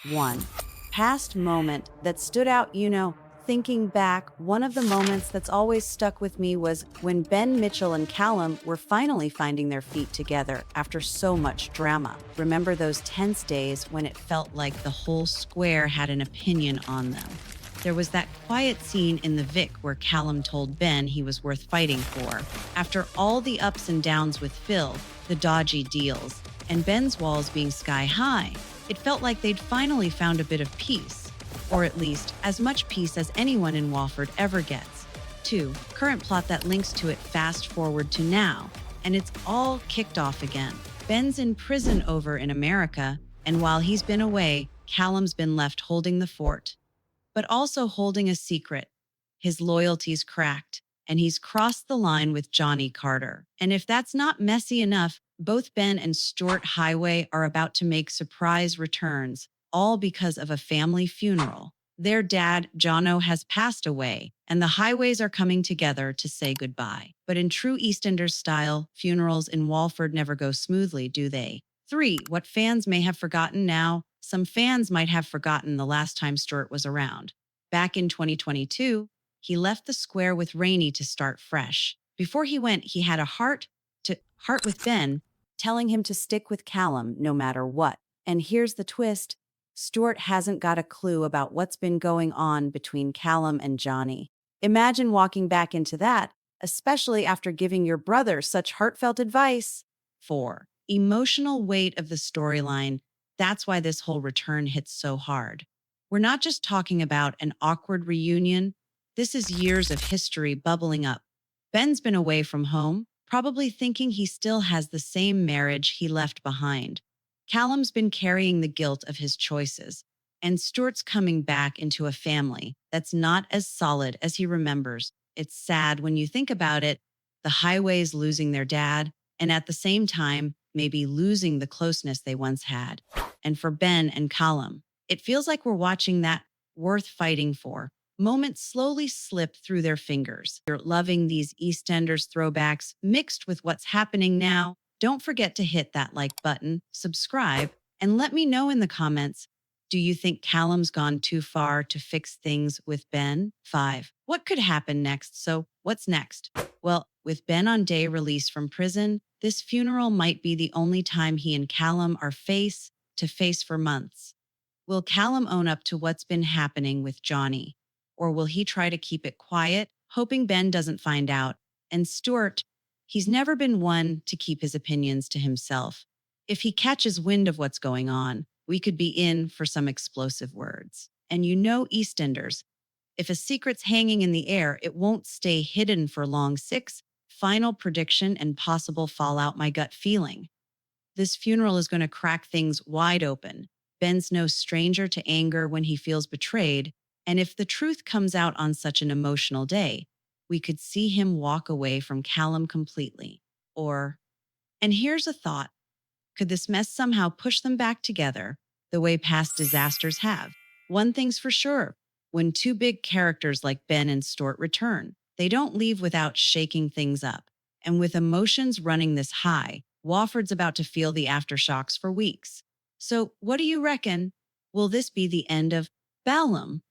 1. Past moment that stood out, thinking back, one of the moments that's always stuck with me was when Ben Mitchell and Callum were finally finding their feet together after so much drama. Remember those tense days when it felt like the whole square had an opinion on them? There was that quiet scene in the Vic where Callum told Ben he was worth fighting for. After all the ups and downs with Phil, the dodgy deals, and Ben's walls being sky high, it felt like they'd finally found a bit of peace, or at least as much peace as anyone in Walford ever gets. 2. Current plot that links to it fast forward to now, and it's all kicked off again. Ben's in prison over in America, and while he's been away, Callum's been left holding the fort, but also holding a secret. His loyalties cracked, and he's crossed the line with Johnny Carter. And if that's not messy enough, both Ben and Stuart Highway are about to make surprise returns, all because of a family funeral. Their dad, Jono, has passed away, and the Highways are coming together to say goodbye. But in true EastEnders style, funerals in Walford never go smoothly, do they? 3. What fans may have forgotten now. Some fans might have forgotten the last time Stuart was around. Back in 2022, he left the square with Rainey to start fresh. Before he went, he had a heart with Ben, telling him to stick with Callum no matter what. And here's the twist. Stuart hasn't got a clue about what's been going on between Callum and Johnny. Imagine walking back into that, especially after giving your brother such heartfelt advice. 4. Emotional weight of the storyline. That's why this whole return hits so hard. We're not just talking about an awkward reunion. This is years of history bubbling up. Ben's been away from home, probably thinking he still has the same marriage he left behind. Callum's been carrying the guilt of his choices, and Stuart's coming back into a family that's not as solid as he remembers. It's sad when you think about it, the Highways losing their dad, and at the same time, maybe losing the closeness they once had. And for Ben and Callum, it feels like we're watching that worth fighting for moment slowly slip through their fingers. You're loving these EastEnders throwbacks mixed with what's happening now. Don't forget to hit that like button, subscribe, and let me know in the comments, do you think Callum's gone too far to fix things with Ben? 5. What could happen next? So, what's next? Well, with Ben on day release from prison, this funeral might be the only time he and Callum are face to face for months. Will Callum own up to what's been happening with Johnny? Or will he try to keep it quiet, hoping Ben doesn't find out? And Stuart, he's never been one to keep his opinions to himself. If he catches wind of what's going on, we could be in for some explosive words. And you know EastEnders, if a secret's hanging in the air, it won't stay hidden for long. 6. Final prediction and possible fallout. My gut feeling. This funeral is going to crack things wide open. Ben's no stranger to anger when he feels betrayed, and if the truth comes out on such an emotional day, we could see him walk away from Callum completely. And here's a thought, could this mess somehow push them back together the way past disasters have? One thing's for sure, when two big characters like Ben and Stuart return, they don't leave without shaking things up. And with emotions running this high, Walford's about to feel the aftershocks for weeks. So what do you reckon? Will this be the end of Ballum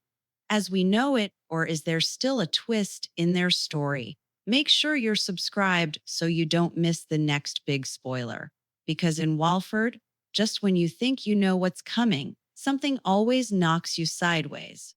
as we know it, or is there still a twist in their story? Make sure you're subscribed so you don't miss the next big spoiler. Because in Walford, just when you think you know what's coming, something always knocks you sideways.